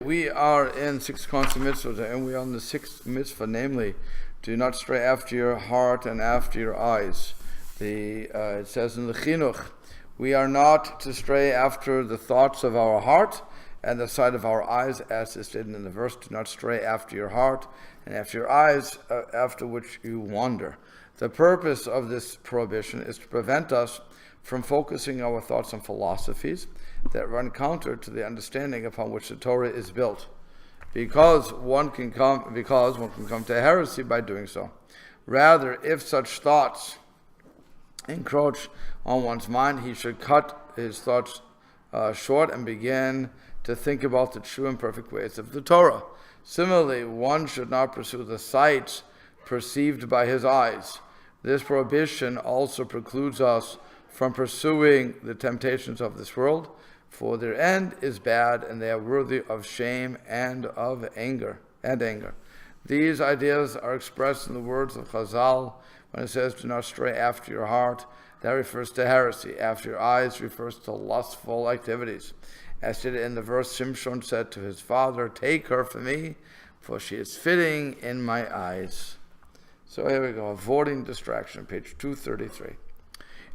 We are in 6 constant mitzvot, and we are on the 6th mitzvah, namely, do not stray after your heart and after your eyes. It says in the chinuch, we are not to stray after the thoughts of our heart and the sight of our eyes, as is stated in the verse, do not stray after your heart and after your eyes, after which you wander. The purpose of this prohibition is to prevent us from focusing our thoughts on philosophies that run counter to the understanding upon which the Torah is built, because one can come to heresy by doing so. Rather, if such thoughts encroach on one's mind, he should cut his thoughts short and begin to think about the true and perfect ways of the Torah. Similarly, one should not pursue the sights perceived by his eyes. This prohibition also precludes us from pursuing the temptations of this world, for their end is bad, and they are worthy of shame and of anger. These ideas are expressed in the words of Chazal when it says, "Do not stray after your heart." That refers to heresy. After your eyes refers to lustful activities. As stated in the verse, Shimshon said to his father, "Take her from me, for she is fitting in my eyes." So here we go, avoiding distraction, page 233.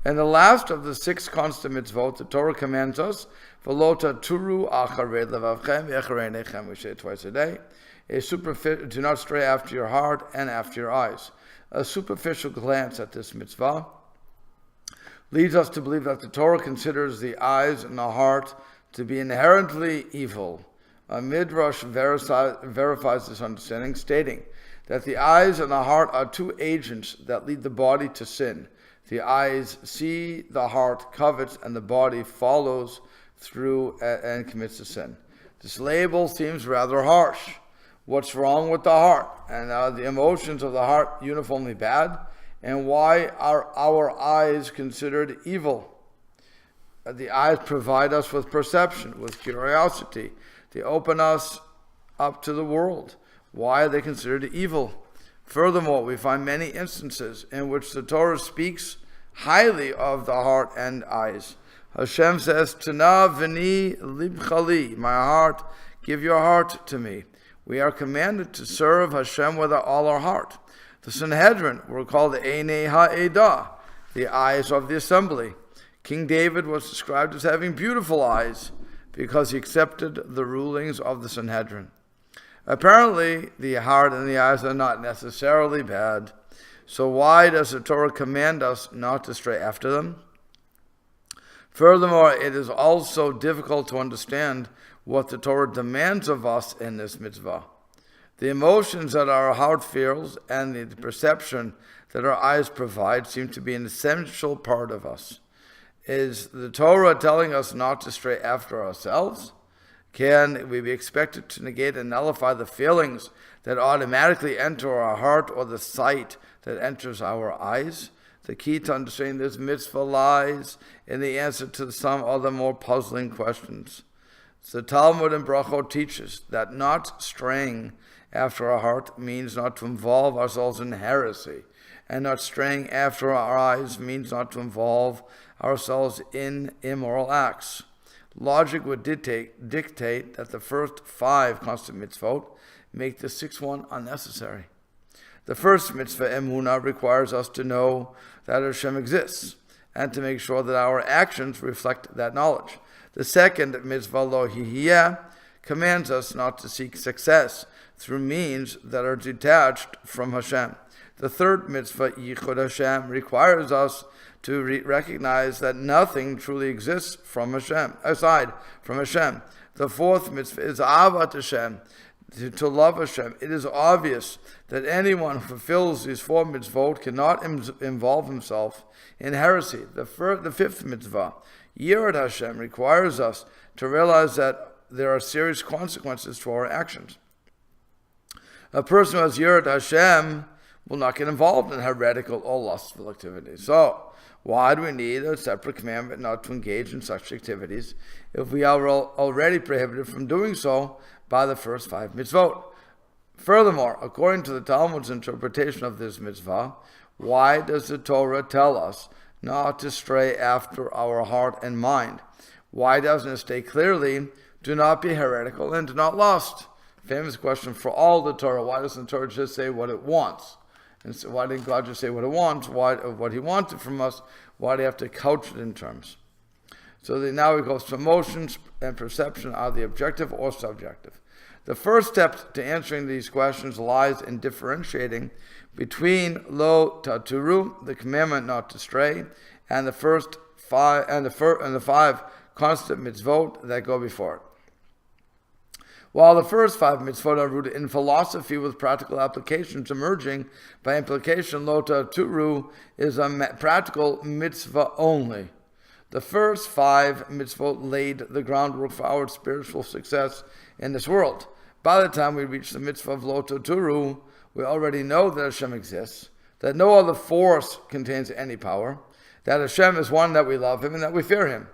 And the last of the 6 constant mitzvot, the Torah commands us, "V'lo turu acharei levavchem v'acharei einechem." We say it twice a day. Do not stray after your heart and after your eyes. A superficial glance at this mitzvah leads us to believe that the Torah considers the eyes and the heart to be inherently evil. A midrash verifies this understanding, stating that the eyes and the heart are 2 agents that lead the body to sin. The eyes see, the heart covets, and the body follows through and commits a sin. This label seems rather harsh. What's wrong with the heart? And are the emotions of the heart uniformly bad? And why are our eyes considered evil? The eyes provide us with perception, with curiosity. They open us up to the world. Why are they considered evil? Furthermore, we find many instances in which the Torah speaks highly of the heart and eyes. Hashem says, "Tana v'ni libchali," my heart, give your heart to me. We are commanded to serve Hashem with all our heart. The Sanhedrin were called the Einei Ha'edah, the eyes of the assembly. King David was described as having beautiful eyes because he accepted the rulings of the Sanhedrin. Apparently, the heart and the eyes are not necessarily bad. So why does the Torah command us not to stray after them? Furthermore, it is also difficult to understand what the Torah demands of us in this mitzvah. The emotions that our heart feels and the perception that our eyes provide seem to be an essential part of us. Is the Torah telling us not to stray after ourselves? Can we be expected to negate and nullify the feelings that automatically enter our heart or the sight that enters our eyes? The key to understanding this mitzvah lies in the answer to some other more puzzling questions. The Talmud in Brachot teaches that not straying after our heart means not to involve ourselves in heresy, and not straying after our eyes means not to involve ourselves in immoral acts. Logic would dictate that the first 5 constant mitzvot make the 6th one unnecessary. The first mitzvah, emunah, requires us to know that Hashem exists and to make sure that our actions reflect that knowledge. The second mitzvah, lo hiyeh, commands us not to seek success through means that are detached from Hashem. The third mitzvah, yichud Hashem, requires us to recognize that nothing truly exists from Hashem, aside from Hashem. The fourth mitzvah is ahavat Hashem, to love Hashem. It is obvious that anyone who fulfills these 4 mitzvot cannot involve himself in heresy. The 5th mitzvah, yirat Hashem, requires us to realize that there are serious consequences to our actions. A person who has yirat Hashem will not get involved in heretical or lustful activities. So, why do we need a separate commandment not to engage in such activities if we are already prohibited from doing so by the first 5 mitzvot? Furthermore, according to the Talmud's interpretation of this mitzvah, why does the Torah tell us not to stray after our heart and mind? Why doesn't it state clearly Do not be heretical and do not lust. Famous question for all the Torah. Why doesn't the Torah just say what it wants? And so why didn't God just say what it wants? Why, what he wanted from us? Why do you have to couch it in terms? So now it goes to emotions and perception. Are they objective or subjective? The first step to answering these questions lies in differentiating between lo taturu, the commandment not to stray, and the five constant mitzvot that go before it. While the first 5 mitzvot are rooted in philosophy with practical applications emerging by implication, lo taturu is a practical mitzvah only. The first 5 mitzvot laid the groundwork for our spiritual success in this world. By the time we reach the mitzvah of lo taturu, we already know that Hashem exists, that no other force contains any power, that Hashem is one, that we love Him, and that we fear Him.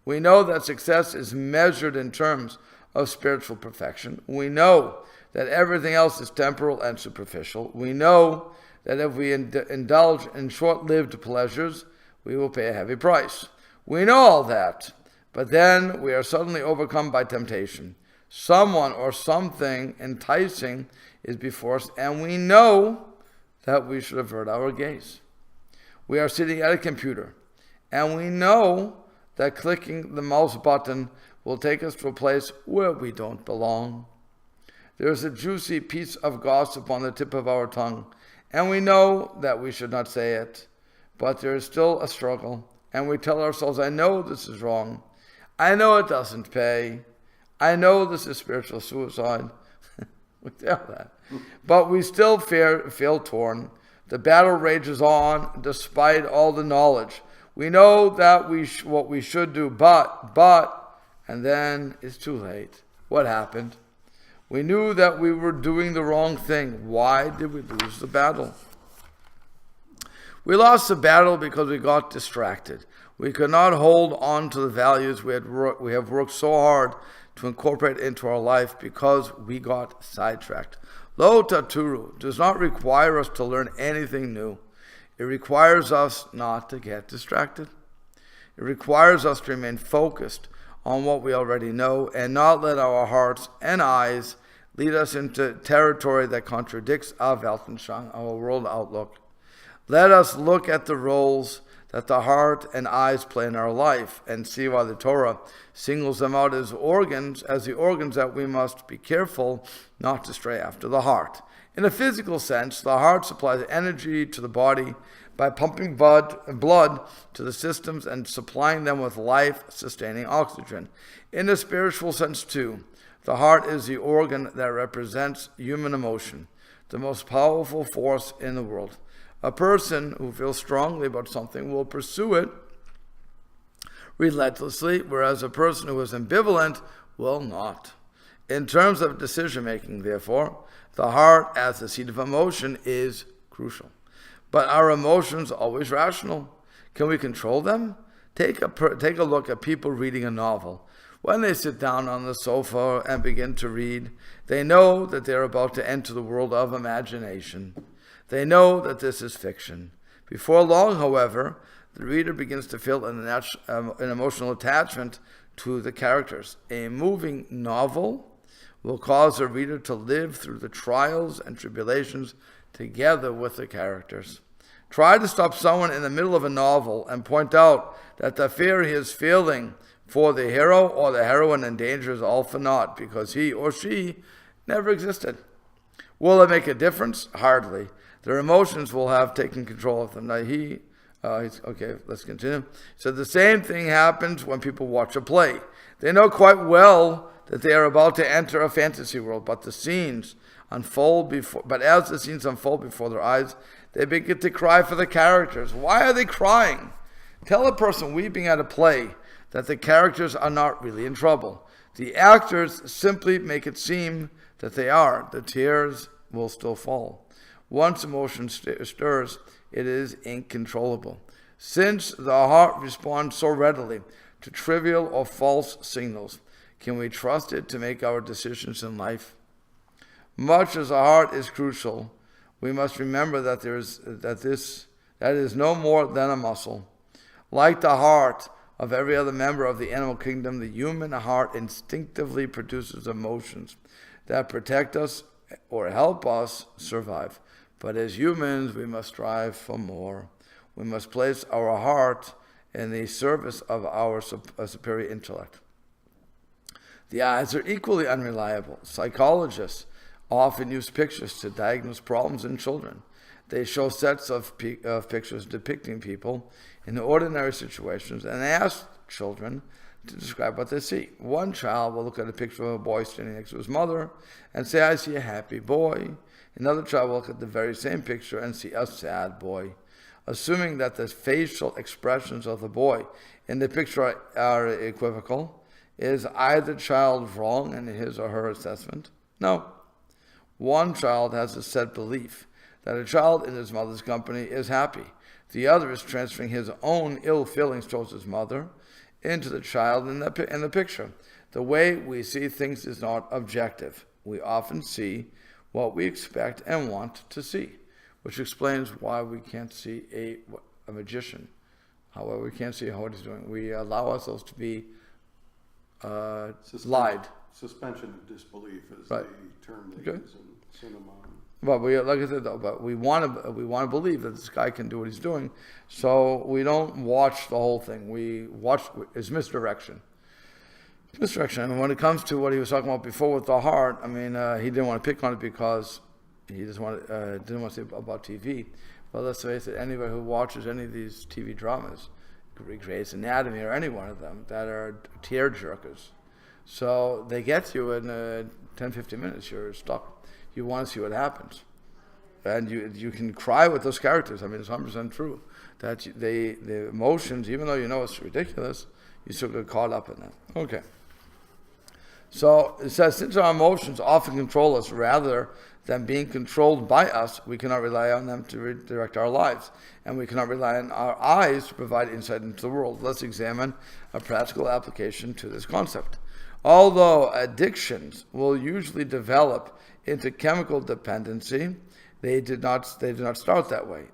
We know that success is measured in terms of spiritual perfection. We know that everything else is temporal and superficial. We know that if we indulge in short-lived pleasures, we will pay a heavy price. We know all that, but then we are suddenly overcome by temptation. Someone or something enticing is before us, and we know that we should avert our gaze. We are sitting at a computer, and we know that clicking the mouse button will take us to a place where we don't belong. There is a juicy piece of gossip on the tip of our tongue, and we know that we should not say it, but there is still a struggle, and we tell ourselves, I know this is wrong. I know it doesn't pay. I know this is spiritual suicide. We tell that. But we still feel torn. The battle rages on despite all the knowledge. We know that what we should do, but, and then it's too late. What happened? We knew that we were doing the wrong thing. Why did we lose the battle? We lost the battle because we got distracted. We could not hold on to the values we have worked so hard to incorporate into our life because we got sidetracked. Lo taturu does not require us to learn anything new. It requires us not to get distracted. It requires us to remain focused on what we already know and not let our hearts and eyes lead us into territory that contradicts our Weltanschauung, our world outlook. Let us look at the roles that the heart and eyes play in our life and see why the Torah singles them out as the organs that we must be careful not to stray after the heart. In a physical sense, the heart supplies energy to the body by pumping blood to the systems and supplying them with life-sustaining oxygen. In a spiritual sense, too, the heart is the organ that represents human emotion, the most powerful force in the world. A person who feels strongly about something will pursue it relentlessly, whereas a person who is ambivalent will not. In terms of decision-making, therefore, the heart as the seat of emotion is crucial. But are emotions always rational? Can we control them? Take a look at people reading a novel. When they sit down on the sofa and begin to read, they know that they're about to enter the world of imagination. They know that this is fiction. Before long, however, the reader begins to feel an emotional attachment to the characters. A moving novel will cause the reader to live through the trials and tribulations together with the characters. Try to stop someone in the middle of a novel and point out that the fear he is feeling for the hero or the heroine in danger is all for naught because he or she never existed. Will it make a difference? Hardly. Their emotions will have taken control of them. Now okay, let's continue. So the same thing happens when people watch a play. They know quite well that they are about to enter a fantasy world, but as the scenes unfold before their eyes, they begin to cry for the characters. Why are they crying? Tell a person weeping at a play that the characters are not really in trouble. The actors simply make it seem that they are. The tears will still fall. Once emotion stirs, it is incontrollable. Since the heart responds so readily to trivial or false signals, can we trust it to make our decisions in life? Much as the heart is crucial, we must remember that that is no more than a muscle. Like the heart, of every other member of the animal kingdom, the human heart instinctively produces emotions that protect us or help us survive. But as humans, we must strive for more. We must place our heart in the service of our superior intellect. The eyes are equally unreliable. Psychologists often use pictures to diagnose problems in children. They show sets of pictures depicting people in ordinary situations and ask children to describe what they see. One child will look at a picture of a boy standing next to his mother and say, "I see a happy boy." Another child will look at the very same picture and see a sad boy. Assuming that the facial expressions of the boy in the picture are equivocal, is either child wrong in his or her assessment? No. One child has a set belief that a child in his mother's company is happy. The other is transferring his own ill feelings towards his mother into the child in the picture. The way we see things is not objective. We often see what we expect and want to see, which explains why we can't see a magician. However, we can't see what he's doing. We allow ourselves to be lied. Suspension of disbelief is right. The term they use in cinema. But like I said, though, but we want to believe that this guy can do what he's doing, so we don't watch the whole thing. We watch is misdirection. And when it comes to what he was talking about before with the heart, I mean, he didn't want to pick on it because he just didn't want to say about TV. But let's face it, anybody who watches any of these TV dramas, Grey's Anatomy or any one of them, that are tear jerkers. So they get you in 10, 15 minutes. You're stuck. You want to see what happens. And you can cry with those characters. I mean, it's 100% true. That the emotions, even though you know it's ridiculous, you still get caught up in them. Okay. So it says, since our emotions often control us rather than being controlled by us, we cannot rely on them to direct our lives. And we cannot rely on our eyes to provide insight into the world. Let's examine a practical application to this concept. Although addictions will usually develop into chemical dependency, they do not start that way.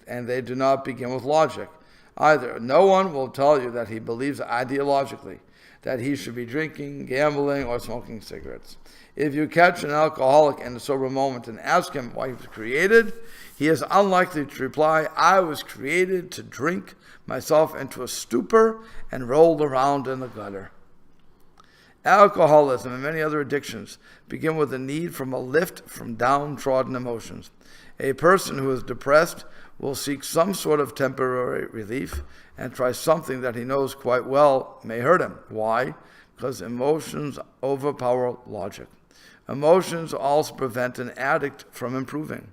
And they do not begin with logic either. No one will tell you that he believes ideologically that he should be drinking, gambling, or smoking cigarettes. If you catch an alcoholic in a sober moment and ask him why he was created, he is unlikely to reply, "I was created to drink myself into a stupor and roll around in the gutter." Alcoholism and many other addictions begin with a need from a lift from downtrodden emotions. A person who is depressed will seek some sort of temporary relief and try something that he knows quite well may hurt him. Why? Because emotions overpower logic. Emotions also prevent an addict from improving.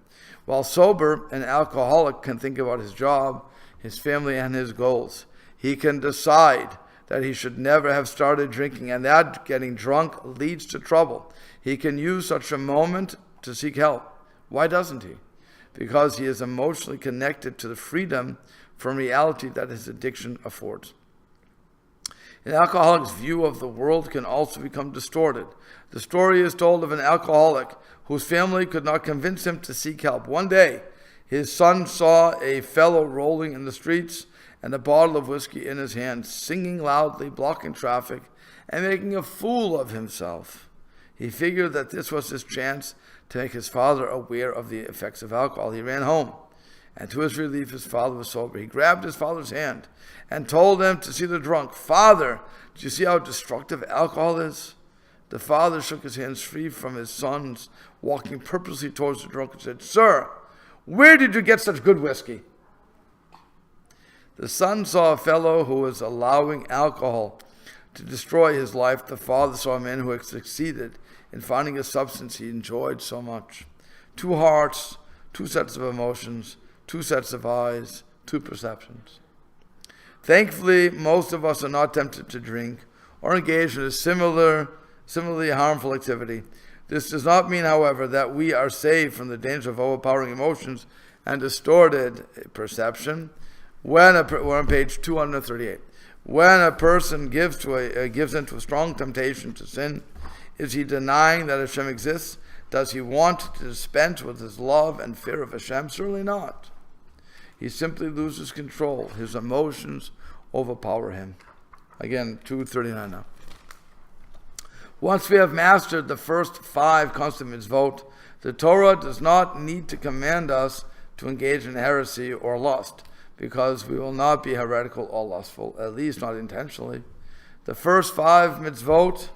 While sober, an alcoholic can think about his job, his family, and his goals. He can decide that he should never have started drinking and that getting drunk leads to trouble. He can use such a moment to seek help. Why doesn't he? Because he is emotionally connected to the freedom from reality that his addiction affords. An alcoholic's view of the world can also become distorted. The story is told of an alcoholic whose family could not convince him to seek help. One day, his son saw a fellow rolling in the streets and a bottle of whiskey in his hand, singing loudly, blocking traffic, and making a fool of himself. He figured that this was his chance to make his father aware of the effects of alcohol. He ran home, and to his relief, his father was sober. He grabbed his father's hand and told him to see the drunk. "Father, do you see how destructive alcohol is?" The father shook his hands free from his son's, walking purposely towards the drunk and said, "Sir, where did you get such good whiskey?" The son saw a fellow who was allowing alcohol to destroy his life. The father saw a man who had succeeded in finding a substance he enjoyed so much. Two hearts, two sets of emotions, two sets of eyes, two perceptions. Thankfully, most of us are not tempted to drink or engage in a similarly harmful activity. This does not mean, however, that we are saved from the danger of overpowering emotions and distorted perception. We're on page 238. When a person gives into a strong temptation to sin, is he denying that Hashem exists? Does he want to dispense with his love and fear of Hashem? Certainly not. He simply loses control. His emotions overpower him. Again, 239 now. Once we have mastered the first 5 constant mitzvot, the Torah does not need to command us to engage in heresy or lust, because we will not be heretical or lustful, at least not intentionally. The first 5 mitzvot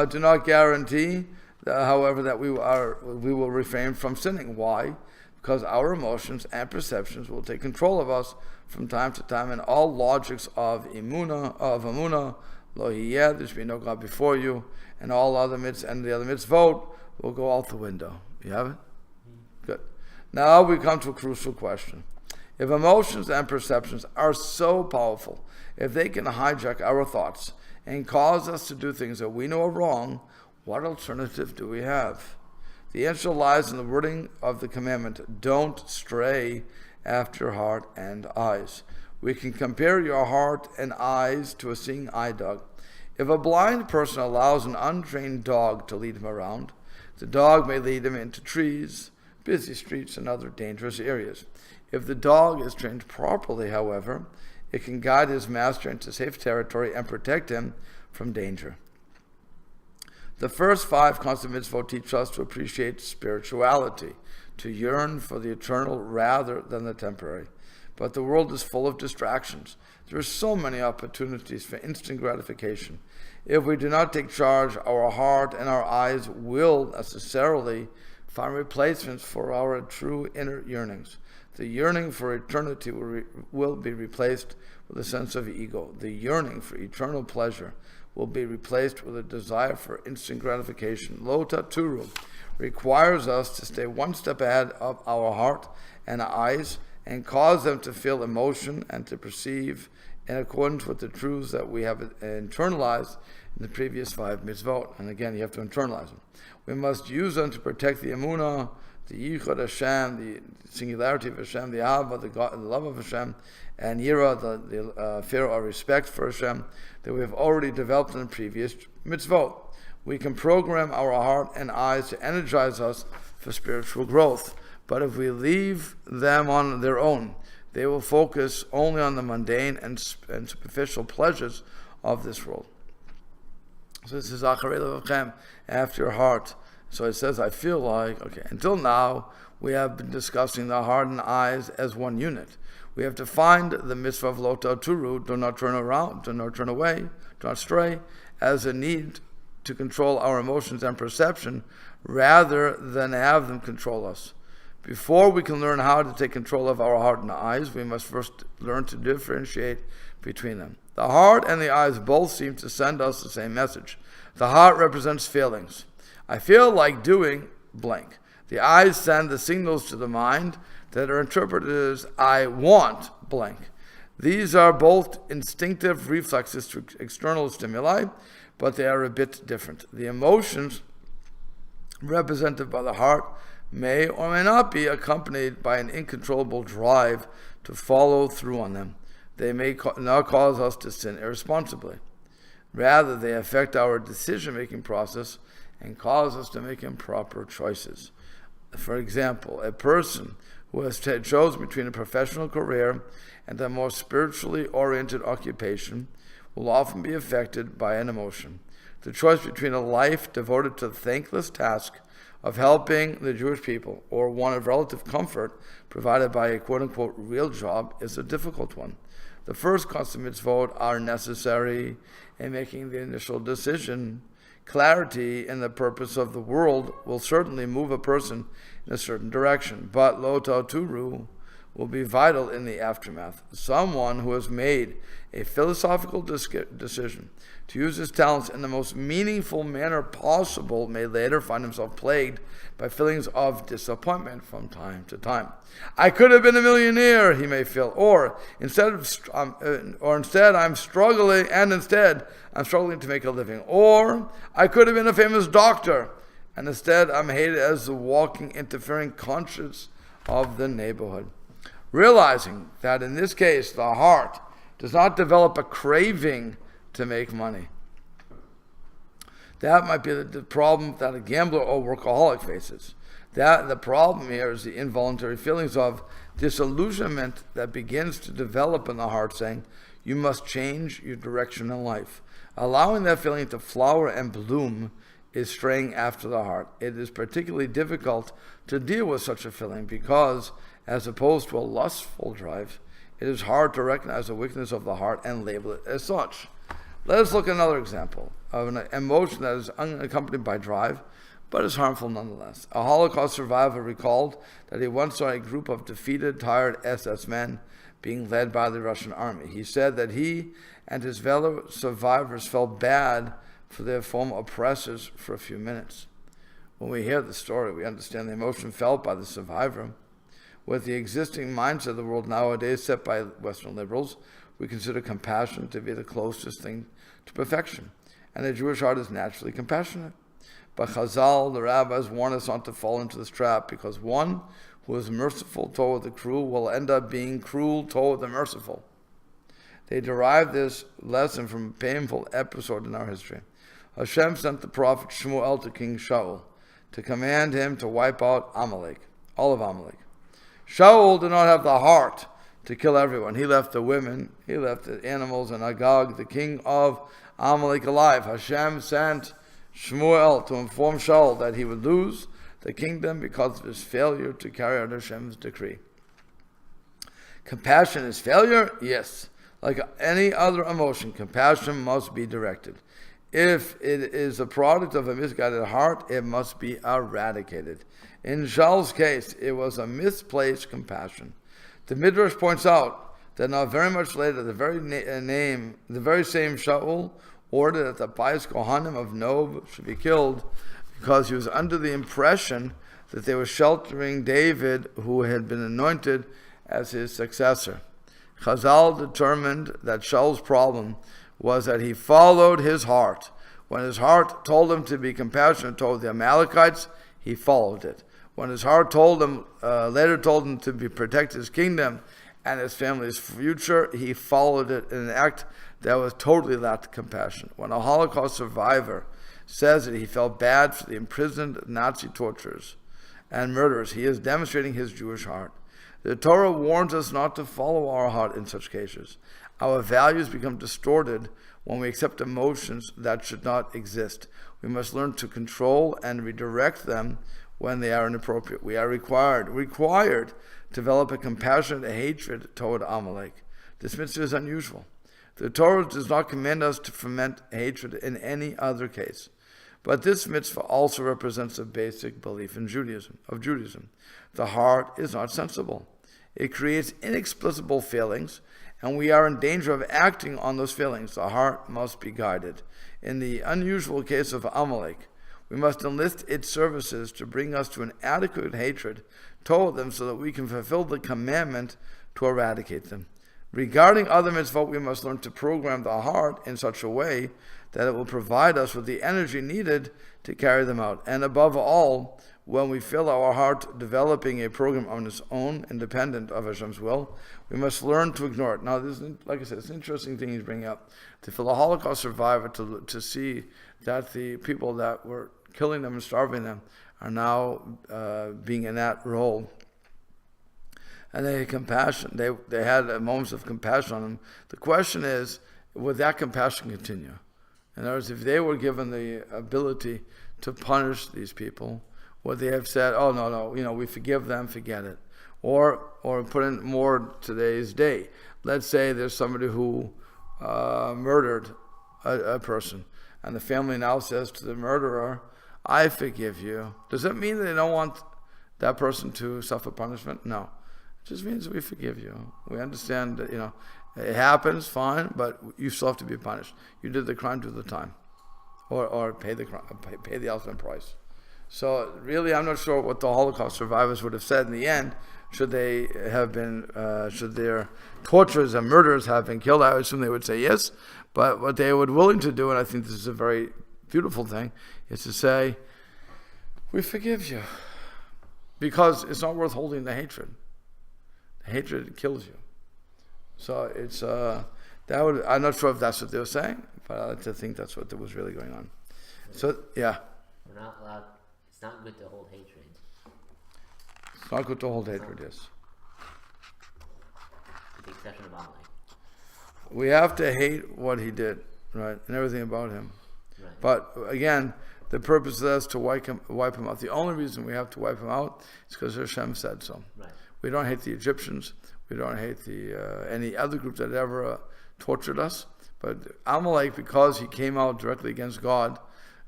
do not guarantee, however, that we will refrain from sinning. Why? Because our emotions and perceptions will take control of us from time to time, and all logics of emunah, lo yeh, there should be no God before you, and all other and the other mitzvot will go out the window. You have it? Good. Now we come to a crucial question. If emotions and perceptions are so powerful, if they can hijack our thoughts and cause us to do things that we know are wrong, what alternative do we have? The answer lies in the wording of the commandment, don't stray after your heart and eyes. We can compare your heart and eyes to a seeing eye dog. If a blind person allows an untrained dog to lead him around, the dog may lead him into trees, busy streets, and other dangerous areas. If the dog is trained properly, however, it can guide his master into safe territory and protect him from danger. The first 5 constant mitzvot teach us to appreciate spirituality, to yearn for the eternal rather than the temporary. But the world is full of distractions. There are so many opportunities for instant gratification. If we do not take charge, our heart and our eyes will necessarily find replacements for our true inner yearnings. The yearning for eternity will be replaced with a sense of ego. The yearning for eternal pleasure will be replaced with a desire for instant gratification. Lo taturu requires us to stay one step ahead of our heart and eyes and cause them to feel emotion and to perceive in accordance with the truths that we have internalized in the previous 5 mitzvot. And again, you have to internalize them. We must use them to protect the emunah, the yichud Hashem, the singularity of Hashem, the ahava, the love of Hashem, and yira, the fear or respect for Hashem, that we have already developed in the previous mitzvot. We can program our heart and eyes to energize us for spiritual growth. But if we leave them on their own, they will focus only on the mundane and superficial pleasures of this world. So this is Acharei Levavchem, after your heart. So it says, I feel like, until now, we have been discussing the heart and eyes as one unit. We have defined the mitzvah of lo ta'turu, do not turn around, do not turn away, do not stray, as a need to control our emotions and perception, rather than have them control us. Before we can learn how to take control of our heart and eyes, we must first learn to differentiate between them. The heart and the eyes both seem to send us the same message. The heart represents feelings. I feel like doing blank. The eyes send the signals to the mind that are interpreted as I want blank. These are both instinctive reflexes to external stimuli, but they are a bit different. The emotions represented by the heart may or may not be accompanied by an uncontrollable drive to follow through on them. They may not cause us to sin irresponsibly. Rather, they affect our decision-making process and cause us to make improper choices. For example, a person who has chosen between a professional career and a more spiritually oriented occupation will often be affected by an emotion. The choice between a life devoted to the thankless task of helping the Jewish people or one of relative comfort provided by a quote-unquote real job is a difficult one. The first constant mitzvot are necessary in making the initial decision. Clarity in the purpose of the world will certainly move a person in a certain direction, but lo ta'turu will be vital in the aftermath. Someone who has made a philosophical decision to use his talents in the most meaningful manner possible may later find himself plagued by feelings of disappointment from time to time. I could have been a millionaire, he may feel, or instead I'm struggling to make a living, or I could have been a famous doctor, and instead I'm hated as the walking, interfering conscience of the neighborhood. Realizing that in this case the heart does not develop a craving to make money. That might be the problem that a gambler or workaholic faces. The problem here is the involuntary feelings of disillusionment that begins to develop in the heart, saying, you must change your direction in life. Allowing that feeling to flower and bloom is straying after the heart. It is particularly difficult to deal with such a feeling because, as opposed to a lustful drive, it is hard to recognize the weakness of the heart and label it as such. Let us look at another example of an emotion that is unaccompanied by drive, but is harmful nonetheless. A Holocaust survivor recalled that he once saw a group of defeated, tired SS men being led by the Russian army. He said that he and his fellow survivors felt bad for their former oppressors for a few minutes. When we hear the story, we understand the emotion felt by the survivor. With the existing mindset of the world nowadays set by Western liberals, we consider compassion to be the closest thing to perfection, and the Jewish heart is naturally compassionate. But Chazal, the rabbis, warn us not to fall into this trap, because one who is merciful toward the cruel will end up being cruel toward the merciful. They derive this lesson from a painful episode in our history. Hashem sent the prophet Shmuel to King Shaul to command him to wipe out Amalek, all of Amalek. Shaul did not have the heart to kill everyone. He left the women, he left the animals, and Agag, the king of Amalek, alive. Hashem sent Shmuel to inform Shaul that he would lose the kingdom because of his failure to carry out Hashem's decree. Compassion is failure? Yes. Like any other emotion, compassion must be directed. If it is a product of a misguided heart, it must be eradicated. In Shaul's case, it was a misplaced compassion. The Midrash points out that not very much later, the very same Shaul ordered that the pious Kohanim of Nob should be killed because he was under the impression that they were sheltering David, who had been anointed as his successor. Chazal determined that Shaul's problem was that he followed his heart. When his heart told him to be compassionate toward the Amalekites, he followed it. When his heart later told him to protect his kingdom and his family's future, he followed it in an act that was totally lacked compassion. When a Holocaust survivor says that he felt bad for the imprisoned Nazi torturers and murderers, he is demonstrating his Jewish heart. The Torah warns us not to follow our heart in such cases. Our values become distorted when we accept emotions that should not exist. We must learn to control and redirect them when they are inappropriate. We are required to develop a compassionate hatred toward Amalek. This mitzvah is unusual. The Torah does not command us to foment hatred in any other case. But this mitzvah also represents a basic belief in Judaism. The heart is not sensible. It creates inexplicable feelings, and we are in danger of acting on those feelings. The heart must be guided. In the unusual case of Amalek, we must enlist its services to bring us to an adequate hatred toward them so that we can fulfill the commandment to eradicate them. Regarding other mitzvot, we must learn to program the heart in such a way that it will provide us with the energy needed to carry them out. And above all, when we feel our heart developing a program on its own, independent of Hashem's will, we must learn to ignore it. Now, this is, like I said, it's an interesting thing he's bringing up. For the Holocaust survivor to see that the people that were killing them and starving them are now being in that role. And they had compassion. They had moments of compassion on them. The question is, would that compassion continue? In other words, if they were given the ability to punish these people, would they have said, "Oh no, we forgive them, forget it," or put in more today's day? Let's say there's somebody who murdered a person, and the family now says to the murderer, "I forgive you." Does that mean that they don't want that person to suffer punishment? No. It just means we forgive you. We understand that, it happens, fine, but you still have to be punished. You did the crime, do the time. Or pay the ultimate price. So really, I'm not sure what the Holocaust survivors would have said in the end. Should they have been, should their torturers and murderers have been killed? I assume they would say yes. But what they were willing to do, and I think this is a very beautiful thing, is to say, we forgive you. Because it's not worth holding the hatred. Hatred kills you. So it's I'm not sure if that's what they were saying, but I like to think that's what was really going on. So yeah. We're not allowed. It's not good to hold hatred. It's not good to hold hatred, yes. With the exception of Amalek. we have to hate what he did, right, and everything about him. Right. But again, the purpose of that is to wipe him out. The only reason we have to wipe him out is because Hashem said so. Right. We don't hate the Egyptians. We don't hate any other group that ever tortured us. But Amalek, because he came out directly against God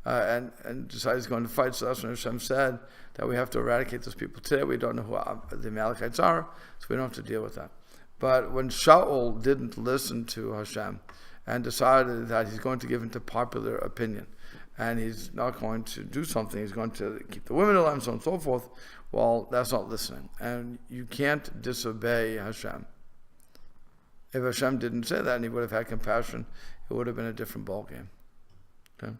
and decided he's going to fight, so that's when Hashem said that we have to eradicate those people. Today we don't know who the Amalekites are, so we don't have to deal with that. But when Shaul didn't listen to Hashem and decided that he's going to give into popular opinion, and he's not going to do something, he's going to keep the women alive and so on and so forth, well, that's not listening. And you can't disobey Hashem. If Hashem didn't say that and he would have had compassion, it would have been a different ballgame. Okay?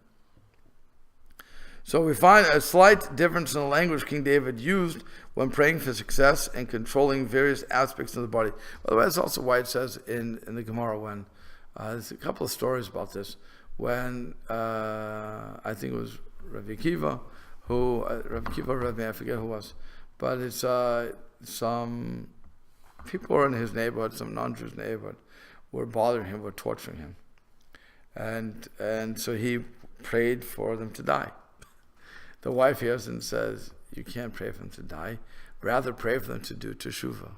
So we find a slight difference in the language King David used when praying for success and controlling various aspects of the body. By the way, that's also why it says in the Gemara when, there's a couple of stories about this, when I think it was Rabbi Akiva, I forget who it was, but it's some people were in his neighborhood, some non-Jews neighborhood, were bothering him, were torturing him. And so he prayed for them to die. The wife hears and says, you can't pray for them to die. Rather pray for them to do teshuvah.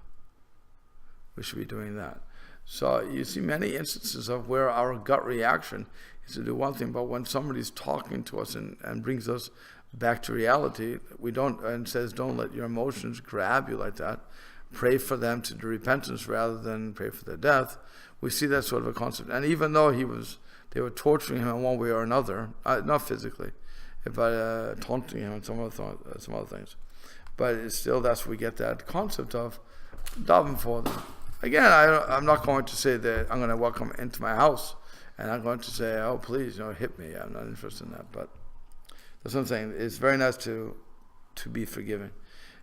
We should be doing that. So you see many instances of where our gut reaction is to do one thing, but when somebody's talking to us and brings us back to reality, we don't, and says, don't let your emotions grab you like that. Pray for them to do repentance rather than pray for their death. We see that sort of a concept. And even though they were torturing him in one way or another, not physically, but taunting him and some other things. But it's still, that's where we get that concept of daven for them. Again, I'm not going to say that I'm going to welcome into my house and I'm going to say, oh, please, hit me. I'm not interested in that. But that's what I'm saying. It's very nice to be forgiving.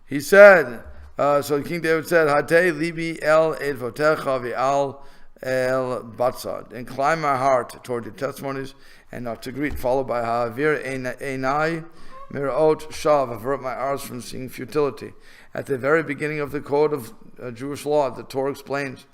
He said, so King David said, Hatei libi el edvotecha v'al el batzad. Incline my heart toward your testimonies and not to greet, followed by ha'avir einai mirot shav, avert my eyes from seeing futility. At the very beginning of the code of Jewish law, the Torah explains,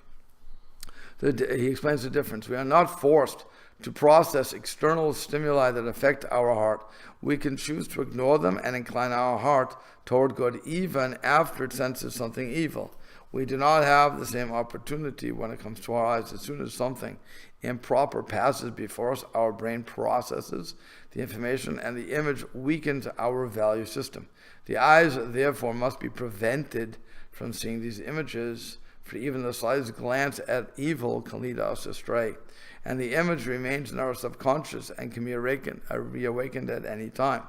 he explains the difference. We are not forced to process external stimuli that affect our heart. We can choose to ignore them and incline our heart toward good even after it senses something evil. We do not have the same opportunity when it comes to our eyes. As soon as something improper passes before us, our brain processes the information and the image weakens our value system. The eyes, therefore, must be prevented from seeing these images, for even the slightest glance at evil can lead us astray. And the image remains in our subconscious and can be reawakened at any time.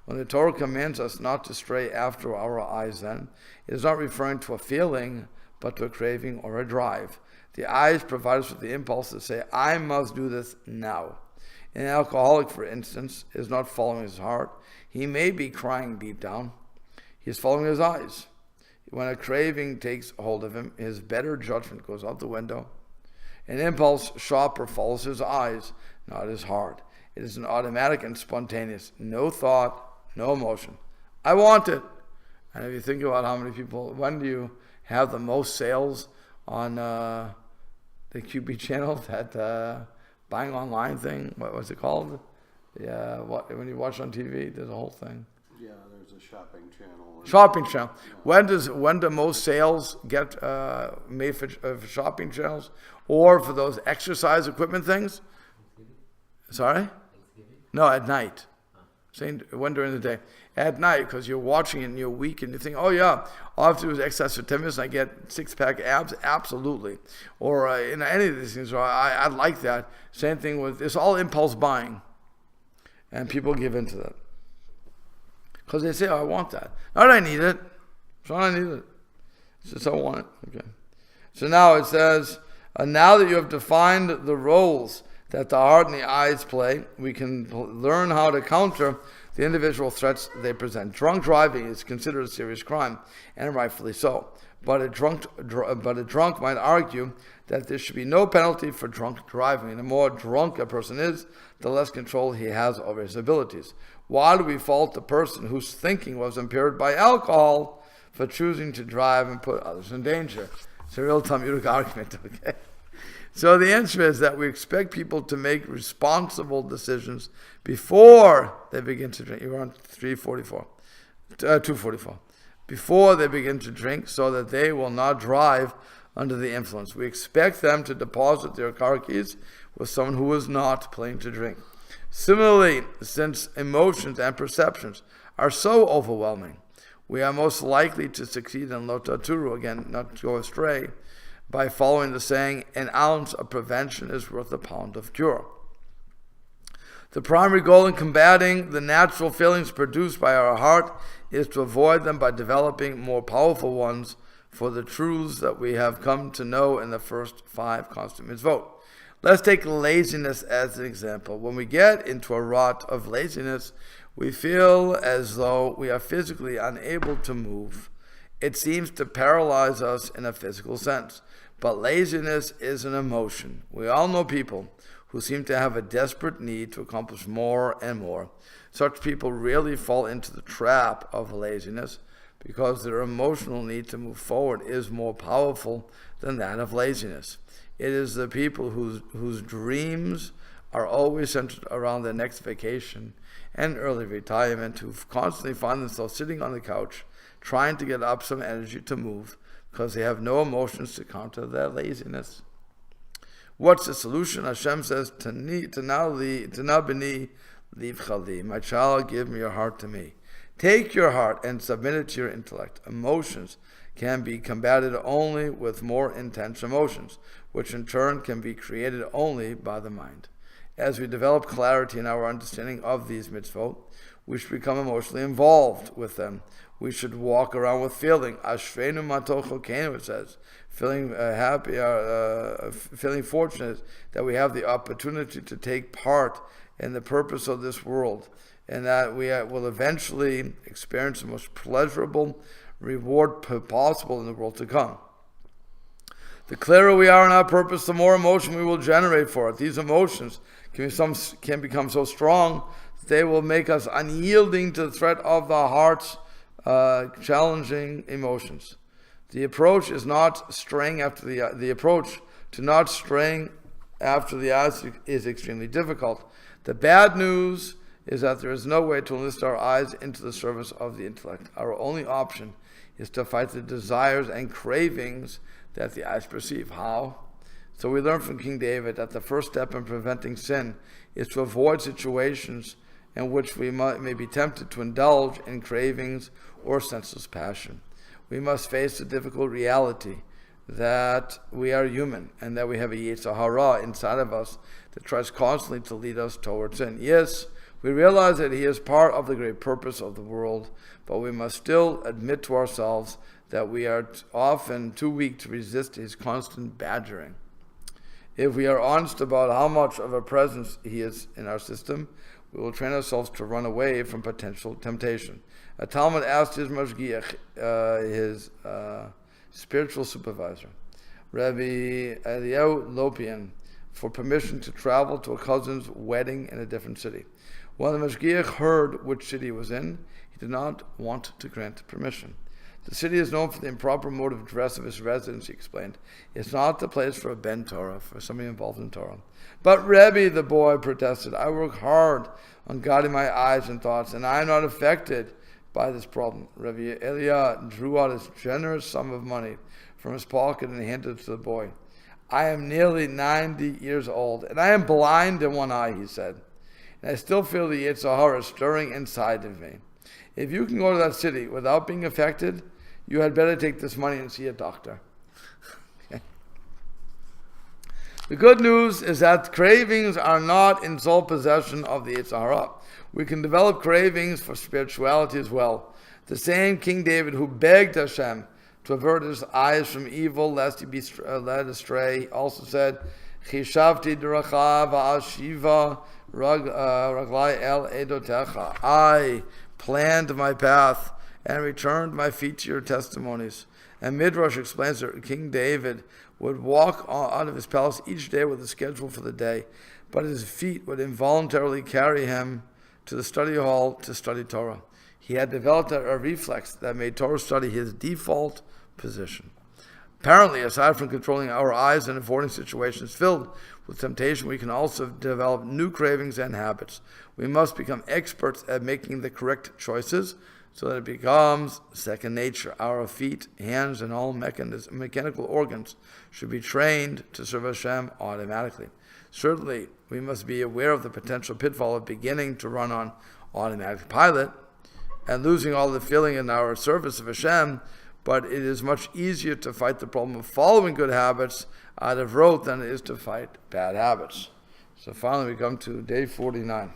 When the Torah commands us not to stray after our eyes, then, it is not referring to a feeling, but to a craving or a drive. The eyes provide us with the impulse to say, I must do this now. An alcoholic, for instance, is not following his heart. He may be crying deep down. He is following his eyes. When a craving takes hold of him, his better judgment goes out the window. An impulse shopper follows his eyes, not his heart. It is an automatic and spontaneous, no thought, no emotion. I want it. And if you think about how many people, when do you have the most sales on the QB channel, that buying online thing? What was it called? Yeah, when you watch on TV, there's a whole thing. Yeah, there's a shopping channel. Shopping channel. When do most sales get made for shopping channels or for those exercise equipment things? Sorry? No, at night. Saying when during the day. At night, because you're watching it and you're weak and you think, oh yeah, all I have to do is exercise for 10 minutes and I get six-pack abs. Absolutely. Or any of these things. Or I like that. Same thing with, it's all impulse buying. And people give into that. Because they say, oh, I want that. Not I need it. It's not I need it. It's just I want it. Okay. So now it says, now that you have defined the roles that the heart and the eyes play, we can learn how to counter the individual threats they present. Drunk driving is considered a serious crime, and rightfully so. But a drunk might argue that there should be no penalty for drunk driving. And the more drunk a person is, the less control he has over his abilities. Why do we fault the person whose thinking was impaired by alcohol for choosing to drive and put others in danger? It's a real Talmudic argument, okay? So the answer is that we expect people to make responsible decisions before they begin to drink. You're on 244. Before they begin to drink, so that they will not drive under the influence. We expect them to deposit their car keys with someone who is not planning to drink. Similarly, since emotions and perceptions are so overwhelming, we are most likely to succeed in lotaturu, again, not to go astray, by following the saying, an ounce of prevention is worth a pound of cure. The primary goal in combating the natural feelings produced by our heart is to avoid them by developing more powerful ones for the truths that we have come to know in the first 5 constant mitzvot. Let's take laziness as an example. When we get into a rut of laziness, we feel as though we are physically unable to move. It seems to paralyze us in a physical sense. But laziness is an emotion. We all know people who seem to have a desperate need to accomplish more and more. Such people really fall into the trap of laziness because their emotional need to move forward is more powerful than that of laziness. It is the people whose dreams are always centered around their next vacation and early retirement, who constantly find themselves sitting on the couch trying to get up some energy to move because they have no emotions to counter their laziness. What's the solution? Hashem says, "Tana b'ni livchali, my child, give me your heart to me." Take your heart and submit it to your intellect. Emotions can be combated only with more intense emotions, which in turn can be created only by the mind. As we develop clarity in our understanding of these mitzvot, we should become emotionally involved with them. We should walk around with feeling. Ashreinu matocholkeinu, it says, feeling happy, feeling fortunate that we have the opportunity to take part in the purpose of this world, and that we will eventually experience the most pleasurable reward possible in the world to come. The clearer we are in our purpose, the more emotion we will generate for it. These emotions can become so strong that they will make us unyielding to the threat of the heart's challenging emotions. The approach is not straying after the approach to not straying after the eyes is extremely difficult. The bad news is that there is no way to enlist our eyes into the service of the intellect. Our only option is to fight the desires and cravings that the eyes perceive. How? So we learn from King David that the first step in preventing sin is to avoid situations in which we may be tempted to indulge in cravings or senseless passion. We must face the difficult reality that we are human and that we have a Yetzer Hara inside of us that tries constantly to lead us towards sin. Yes, we realize that he is part of the great purpose of the world, but we must still admit to ourselves that we are often too weak to resist his constant badgering. If we are honest about how much of a presence he is in our system, we will train ourselves to run away from potential temptation. A Talmud asked his mashgiach, his spiritual supervisor, Rabbi Eliyahu Lopian, for permission to travel to a cousin's wedding in a different city. When the mashgiach heard which city he was in, he did not want to grant permission. The city is known for the improper mode of dress of its residents, he explained. It's not the place for a ben Torah, for somebody involved in Torah. But Rebbe, the boy, protested, I work hard on guiding my eyes and thoughts, and I am not affected by this problem. Rebbe Eliyahu drew out a generous sum of money from his pocket and handed it to the boy. I am nearly 90 years old, and I am blind in one eye, he said. And I still feel the Yetzer Hara stirring inside of me. If you can go to that city without being affected, you had better take this money and see a doctor. Okay. The good news is that cravings are not in sole possession of the Yetzer Hara. We can develop cravings for spirituality as well. The same King David who begged Hashem to avert his eyes from evil lest he be led astray also said, Chishavti d'racha va'ashiva raglai el edotecha. I planned my path and returned my feet to your testimonies. And Midrash explains that King David would walk out of his palace each day with a schedule for the day, but his feet would involuntarily carry him to the study hall to study Torah. He had developed a reflex that made Torah study his default position. Apparently, aside from controlling our eyes and avoiding situations filled with temptation, we can also develop new cravings and habits. We must become experts at making the correct choices so that it becomes second nature. Our feet, hands, and all mechanical organs should be trained to serve Hashem automatically. Certainly, we must be aware of the potential pitfall of beginning to run on automatic pilot and losing all the feeling in our service of Hashem, but it is much easier to fight the problem of following good habits out of rote than it is to fight bad habits. So finally we come to day 49.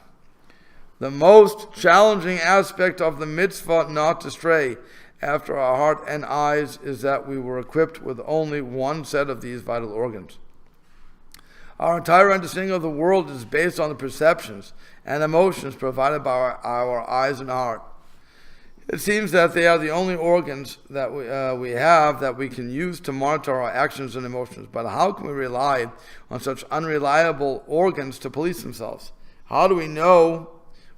The most challenging aspect of the mitzvah not to stray after our heart and eyes is that we were equipped with only one set of these vital organs. Our entire understanding of the world is based on the perceptions and emotions provided by our eyes and heart. It seems that they are the only organs that we have that we can use to monitor our actions and emotions. But how can we rely on such unreliable organs to police themselves? How do we know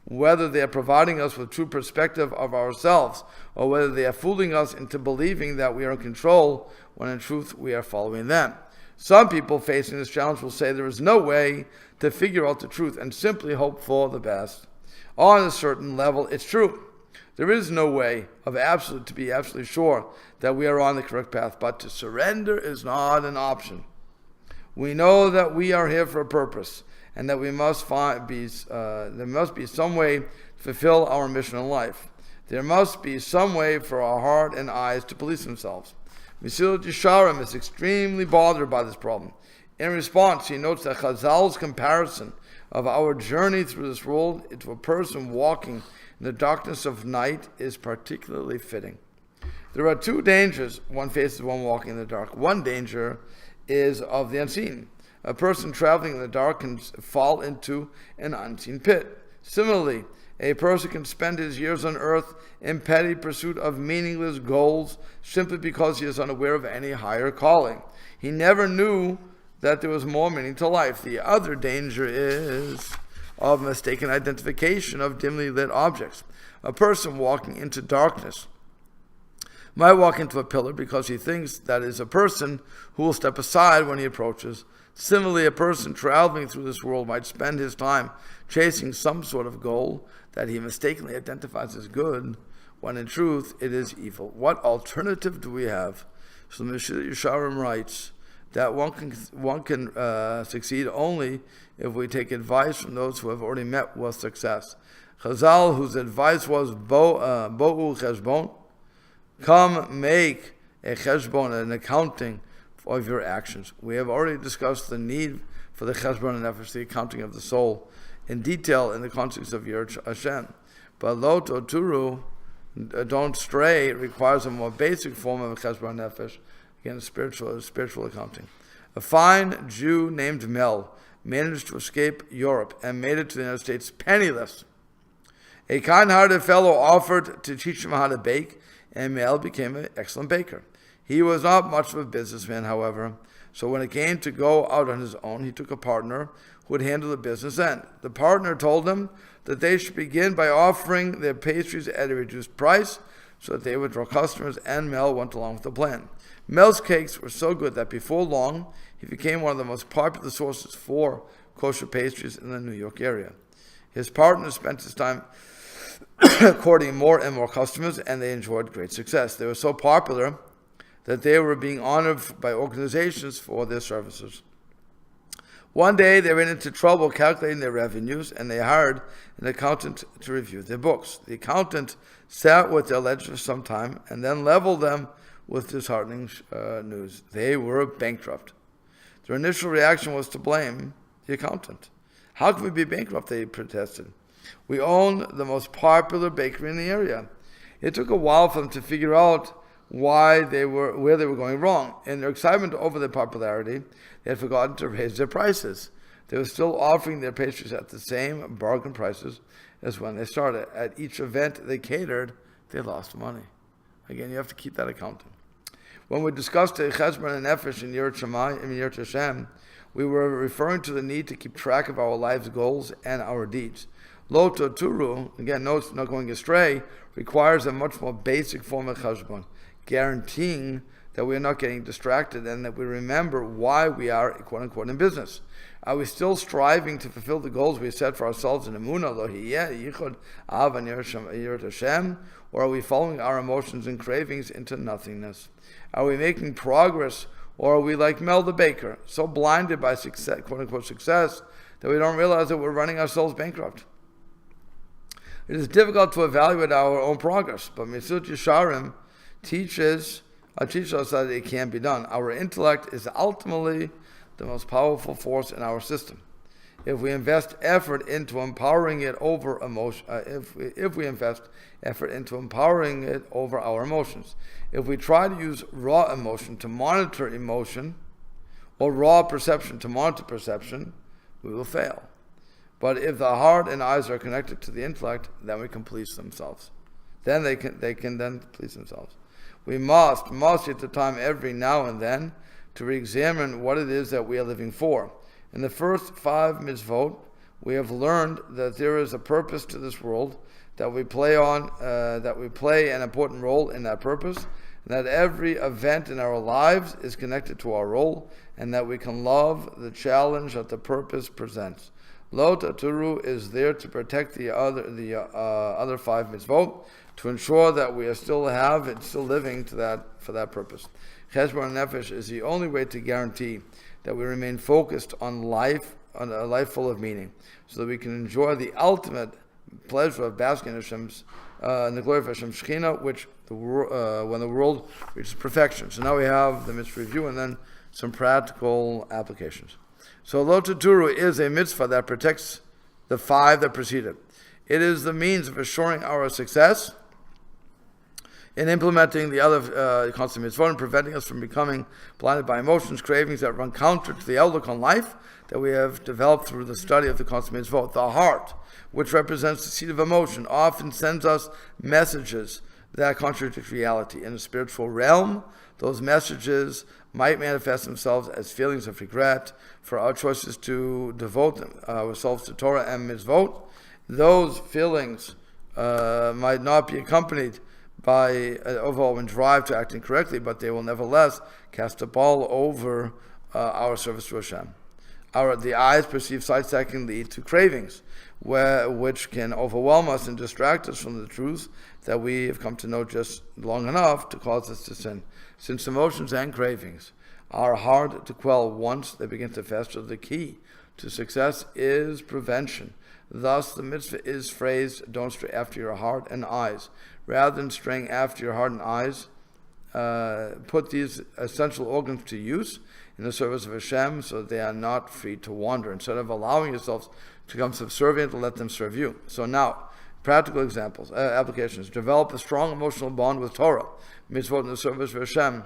whether they are providing us with true perspective of ourselves or whether they are fooling us into believing that we are in control when in truth we are following them? Some people facing this challenge will say there is no way to figure out the truth and simply hope for the best. On a certain level, it's true. There is no way to be absolutely sure that we are on the correct path, but to surrender is not an option. We know that we are here for a purpose, and that there must be some way to fulfill our mission in life. There must be some way for our heart and eyes to police themselves. Mesilat Yesharim is extremely bothered by this problem. In response, he notes that Chazal's comparison of our journey through this world to a person walking in the darkness of night is particularly fitting. There are two dangers one faces when walking in the dark. One danger is of the unseen. A person traveling in the dark can fall into an unseen pit. Similarly, a person can spend his years on earth in petty pursuit of meaningless goals simply because he is unaware of any higher calling. He never knew that there was more meaning to life. The other danger is of mistaken identification of dimly lit objects. A person walking into darkness might walk into a pillar because he thinks that is a person who will step aside when he approaches. Similarly, a person traveling through this world might spend his time chasing some sort of goal that he mistakenly identifies as good, when in truth it is evil. What alternative do we have? So Mesilat Yesharim writes that one can succeed only if we take advice from those who have already met with success. Chazal, whose advice was bo'u cheshbon, come make a cheshbon, an accounting of your actions. We have already discussed the need for the cheshbon nefesh, the accounting of the soul, in detail in the context of Yirat Hashem. But lo toturu, don't stray, requires a more basic form of cheshbon nefesh, again spiritual accounting. A fine Jew named Mel managed to escape Europe and made it to the United States penniless. A kind-hearted fellow offered to teach him how to bake, and Mel became an excellent baker. He was not much of a businessman, however, so when it came to go out on his own, he took a partner who would handle the business end. The partner told him that they should begin by offering their pastries at a reduced price so that they would draw customers, and Mel went along with the plan. Mel's cakes were so good that before long, he became one of the most popular sources for kosher pastries in the New York area. His partner spent his time courting more and more customers, and they enjoyed great success. They were so popular that they were being honored by organizations for their services. One day, they ran into trouble calculating their revenues, and they hired an accountant to review their books. The accountant sat with their ledger for some time and then leveled them with disheartening news. They were bankrupt. Their initial reaction was to blame the accountant. How can we be bankrupt? They protested. We own the most popular bakery in the area. It took a while for them to figure out where they were going wrong. In their excitement over their popularity, they had forgotten to raise their prices. They were still offering their pastries at the same bargain prices as when they started. At each event they catered, they lost money. Again, you have to keep that accounting. When we discussed the cheshbon and nefesh in Yirat Hashem, we were referring to the need to keep track of our life's goals and our deeds. Lo toturu, again, notes not going astray, requires a much more basic form of cheshbon, guaranteeing that we are not getting distracted and that we remember why we are, quote unquote, in business. Are we still striving to fulfill the goals we set for ourselves in Emunah, Yichud, Av, and Yirat Hashem, or are we following our emotions and cravings into nothingness? Are we making progress, or are we like Mel the baker, so blinded by success, quote unquote, success, that we don't realize that we're running ourselves bankrupt? It is difficult to evaluate our own progress, but Mitzvot Yesharim teaches us that it can be done. Our intellect is ultimately the most powerful force in our system. If we invest effort into empowering it over emotion, if we invest effort into empowering it over our emotions, if we try to use raw emotion to monitor emotion, or raw perception to monitor perception, we will fail. But if the heart and eyes are connected to the intellect, then we can police themselves. Then they can then police themselves. We must take the time every now and then to re-examine what it is that we are living for. In the first 5 mitzvot, we have learned that there is a purpose to this world, that we play an important role in that purpose, and that every event in our lives is connected to our role, and that we can love the challenge that the purpose presents. Lo Taturu is there to protect the other 5 mitzvot, to ensure that we are still living for that purpose. Cheshbon Nefesh is the only way to guarantee that we remain focused on a life full of meaning, so that we can enjoy the ultimate pleasure of basking in Hashem's, in the glory of Hashem's Shekhinah, when the world reaches perfection. So now we have the mitzvah review and then some practical applications. So Lo Taturu is a mitzvah that protects the 5 that preceded. It is the means of assuring our success in implementing the other constant mitzvot and preventing us from becoming blinded by emotions, cravings that run counter to the outlook on life that we have developed through the study of the constant mitzvot. The heart, which represents the seat of emotion, often sends us messages that contradict reality. In the spiritual realm, those messages might manifest themselves as feelings of regret for our choices to devote ourselves to Torah and mitzvot. Those feelings might not be accompanied by an overwhelming drive to acting correctly, but they will nevertheless cast a ball over our service to Hashem. The eyes perceive sight, second lead to cravings, which can overwhelm us and distract us from the truth that we have come to know just long enough to cause us to sin. Since emotions and cravings are hard to quell once they begin to fester, the key to success is prevention. Thus, the mitzvah is phrased, don't stray after your heart and eyes. Rather than straying after your heart and eyes, put these essential organs to use in the service of Hashem so that they are not free to wander, instead of allowing yourselves to become subservient, let them serve you. So now, practical examples, applications. Develop a strong emotional bond with Torah, mitzvot in the service of Hashem,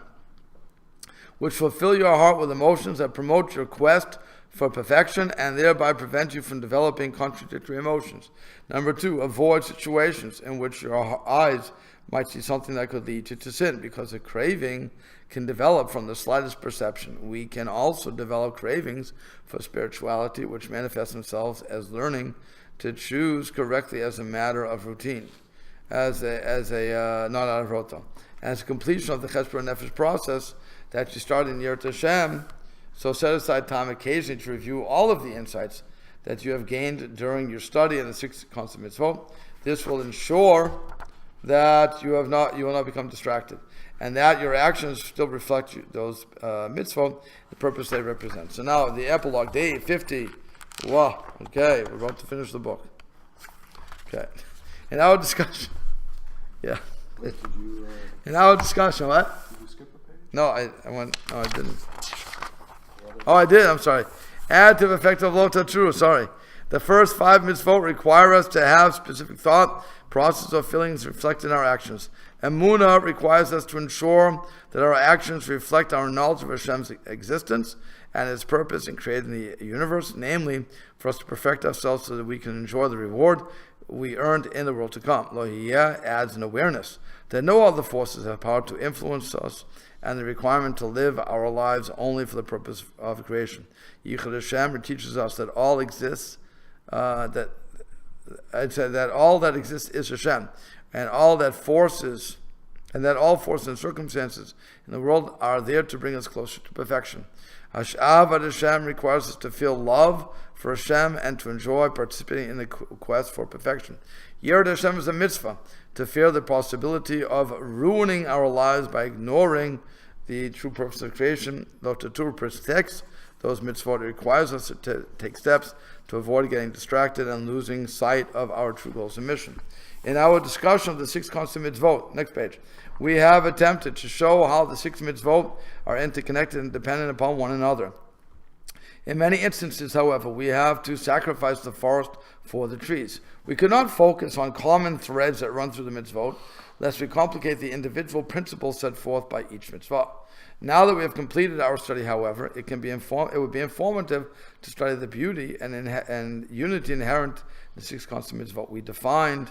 which fulfill your heart with emotions that promote your quest for perfection and thereby prevent you from developing contradictory emotions. Number 2, avoid situations in which your eyes might see something that could lead you to sin, because a craving can develop from the slightest perception. We can also develop cravings for spirituality, which manifest themselves as learning to choose correctly as a matter of routine, as a not out of roto. As a completion of the Cheshbon Nefesh process that you start in Yirat Hashem, so set aside time occasionally to review all of the insights that you have gained during your study in the 6 constant mitzvot. This will ensure that you will not become distracted, and that your actions still reflect those mitzvot, the purpose they represent. So now the epilogue, day 50. Wow. Okay, we're about to finish the book. Okay, in our discussion, yeah. Wait, In our discussion, what? did you skip a page? No, I went. No, I didn't. Oh, I did. I'm sorry. Additive effect of Lo Taturu. Sorry. The first 5 mitzvot require us to have specific thought, process, or feelings reflect in our actions. Emunah requires us to ensure that our actions reflect our knowledge of Hashem's existence and His purpose in creating the universe, namely, for us to perfect ourselves so that we can enjoy the reward we earned in the world to come. Lohiyah adds an awareness that no other forces have power to influence us, and the requirement to live our lives only for the purpose of creation. Yichud Hashem teaches us that all exists, that all that exists is Hashem, and all that forces and that all forces and circumstances in the world are there to bring us closer to perfection. Hash'avad Hashem requires us to feel love for Hashem and to enjoy participating in the quest for perfection. Yirat Hashem is a mitzvah, to fear the possibility of ruining our lives by ignoring the true purpose of creation. Though the Torah protects those mitzvot, it requires us to take steps to avoid getting distracted and losing sight of our true goals and mission. In our discussion of the 6 constant mitzvot, next page, we have attempted to show how the 6 mitzvot are interconnected and dependent upon one another. In many instances, however, we have to sacrifice the forest for the trees. We could not focus on common threads that run through the mitzvot, lest we complicate the individual principles set forth by each mitzvah. Now that we have completed our study, however, it would be informative to study the beauty and unity inherent in the 6 constant mitzvot. We defined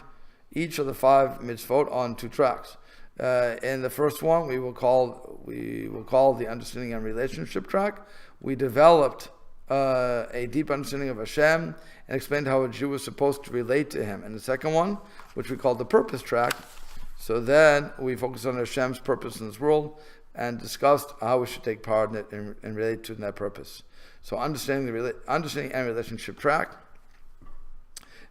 each of the 5 mitzvot on 2 tracks. In the first one, we will call the understanding and relationship track. We developed a deep understanding of Hashem and explained how a Jew was supposed to relate to Him. And the second one, which we call the purpose track, so then we focused on Hashem's purpose in this world and discussed how we should take part in it and relate to that purpose. So understanding and relationship track.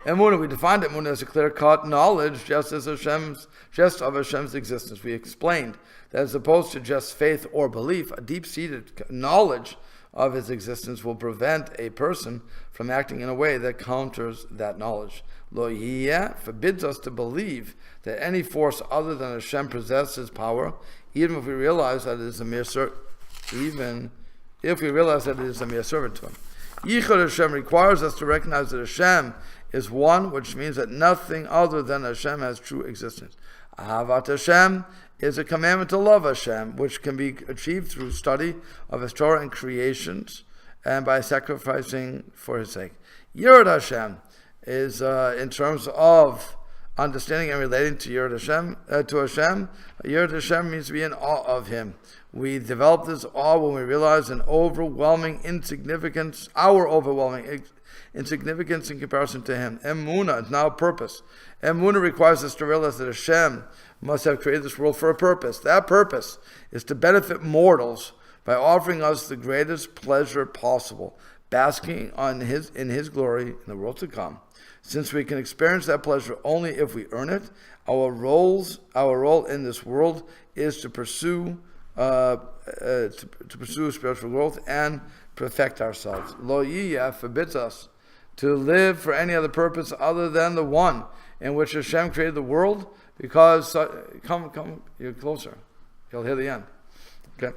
Emunah, we defined Emunah as a clear-cut knowledge just of Hashem's existence. We explained that as opposed to just faith or belief, a deep-seated knowledge of His existence will prevent a person from acting in a way that counters that knowledge. Lo Yiyeh forbids us to believe that any force other than Hashem possesses power, even if we realize that it is a mere servant to Him. Yichud Hashem requires us to recognize that Hashem is one, which means that nothing other than Hashem has true existence. Ahavat Hashem is a commandment to love Hashem, which can be achieved through study of His Torah and creations, and by sacrificing for His sake. Yirat Hashem is in terms of understanding and relating to Yirat Hashem. Yirat Hashem means to be in awe of Him. We develop this awe when we realize our overwhelming insignificance in comparison to Him. Emunah is now a purpose. Emunah requires us to realize that Hashem must have created this world for a purpose. That purpose is to benefit mortals by offering us the greatest pleasure possible, basking in His glory in the world to come. Since we can experience that pleasure only if we earn it, our role in this world is to pursue spiritual growth and perfect ourselves. Lo Yiyeh forbids us to live for any other purpose other than the one in which Hashem created the world, because come, you're closer. You'll hear the end. Okay.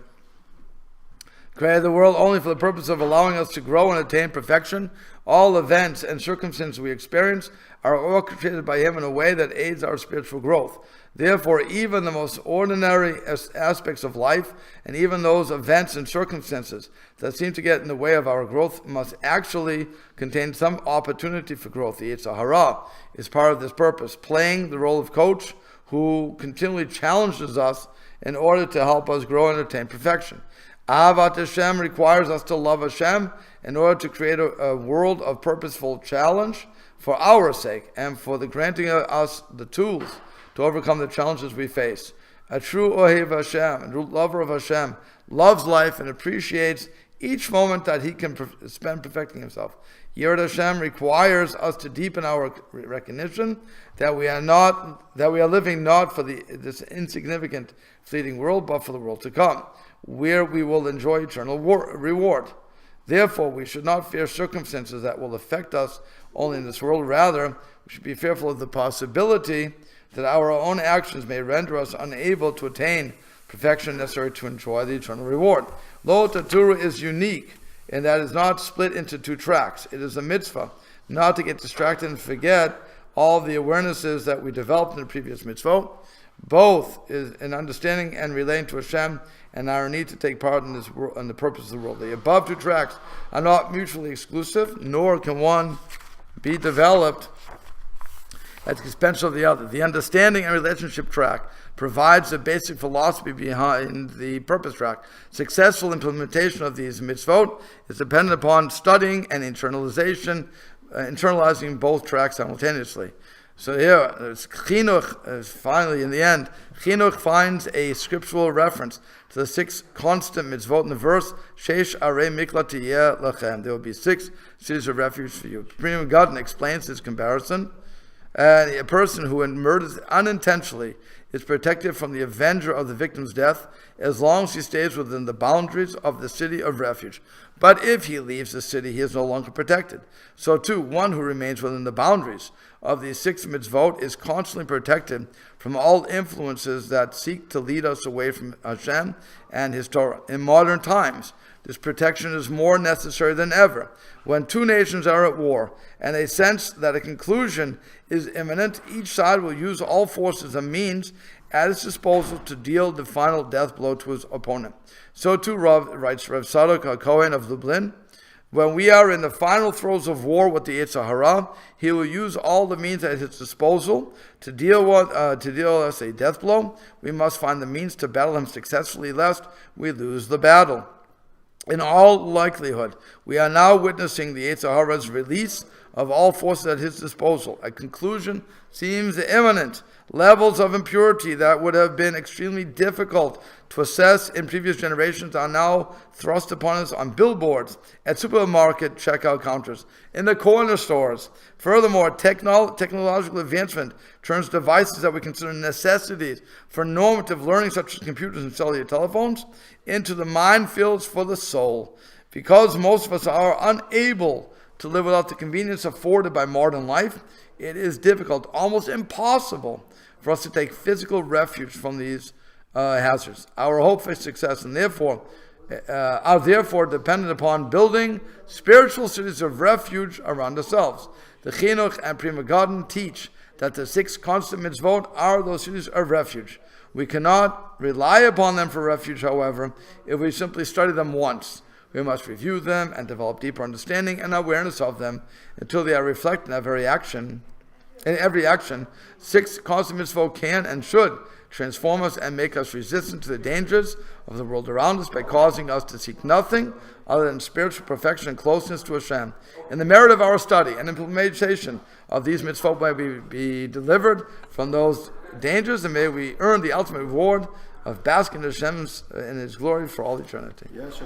Created the world only for the purpose of allowing us to grow and attain perfection. All events and circumstances we experience are orchestrated by Him in a way that aids our spiritual growth. Therefore, even the most ordinary aspects of life, and even those events and circumstances that seem to get in the way of our growth, must actually contain some opportunity for growth. The Yetzer Hara is part of this purpose, playing the role of coach who continually challenges us in order to help us grow and attain perfection. Ahavat Hashem requires us to love Hashem in order to create a world of purposeful challenge for our sake and for the granting us the tools to overcome the challenges we face. A true Ohev Hashem, a true lover of Hashem, loves life and appreciates each moment that he can spend perfecting himself. Yirat Hashem requires us to deepen our recognition that we are living not for this insignificant, fleeting world, but for the world to come, where we will enjoy eternal reward. Therefore, we should not fear circumstances that will affect us only in this world. Rather, we should be fearful of the possibility that our own actions may render us unable to attain perfection necessary to enjoy the eternal reward. Lo Torah is unique in that it is not split into 2 tracks. It is a mitzvah not to get distracted and forget all the awarenesses that we developed in the previous mitzvot. Both is an understanding and relating to Hashem and our need to take part in this world and the purpose of the world. The above 2 tracks are not mutually exclusive, nor can one be developed at the expense of the other. The understanding and relationship track provides the basic philosophy behind the purpose track. Successful implementation of these mitzvot is dependent upon studying and internalizing both tracks simultaneously. So here, Chinuch is finally, in the end, Chinuch finds a scriptural reference to the 6 constant mitzvot in the verse, Sheish Arei Miklat Tiyeh Lachem. There will be 6 cities of refuge for you. Prima Gadon explains this comparison. A person who murders unintentionally is protected from the avenger of the victim's death as long as he stays within the boundaries of the city of refuge. But if he leaves the city, he is no longer protected. So too, one who remains within the boundaries of these 6 mitzvot is constantly protected from all influences that seek to lead us away from Hashem and His Torah. In modern times, this protection is more necessary than ever. When 2 nations are at war and they sense that a conclusion is imminent, each side will use all forces and means at its disposal to deal the final death blow to his opponent. So too writes Rav Sadok Cohen of Lublin, when we are in the final throes of war with the Yetzer Hara, he will use all the means at his disposal to deal us a death blow. We must find the means to battle him successfully, lest we lose the battle. In all likelihood, we are now witnessing the Yetzer Hara's release of all forces at his disposal. A conclusion seems imminent. Levels of impurity that would have been extremely difficult to assess in previous generations are now thrust upon us on billboards, at supermarket checkout counters, in the corner stores. Furthermore, technological advancement turns devices that we consider necessities for normative learning, such as computers and cellular telephones, into the minefields for the soul. Because most of us are unable to live without the convenience afforded by modern life, it is difficult, almost impossible, for us to take physical refuge from these hazards. Our hope for success and are therefore dependent upon building spiritual cities of refuge around ourselves. The Chinuch and Prima Gadon teach that the 6 constant mitzvot are those cities of refuge. We cannot rely upon them for refuge, however, if we simply study them once. We must review them and develop deeper understanding and awareness of them until they are reflected in every action. 6 constant mitzvot can and should transform us and make us resistant to the dangers of the world around us by causing us to seek nothing other than spiritual perfection and closeness to Hashem. In the merit of our study and implementation of these mitzvot, may we be delivered from those dangers, and may we earn the ultimate reward of basking in Hashem's in His glory for all eternity. Yes,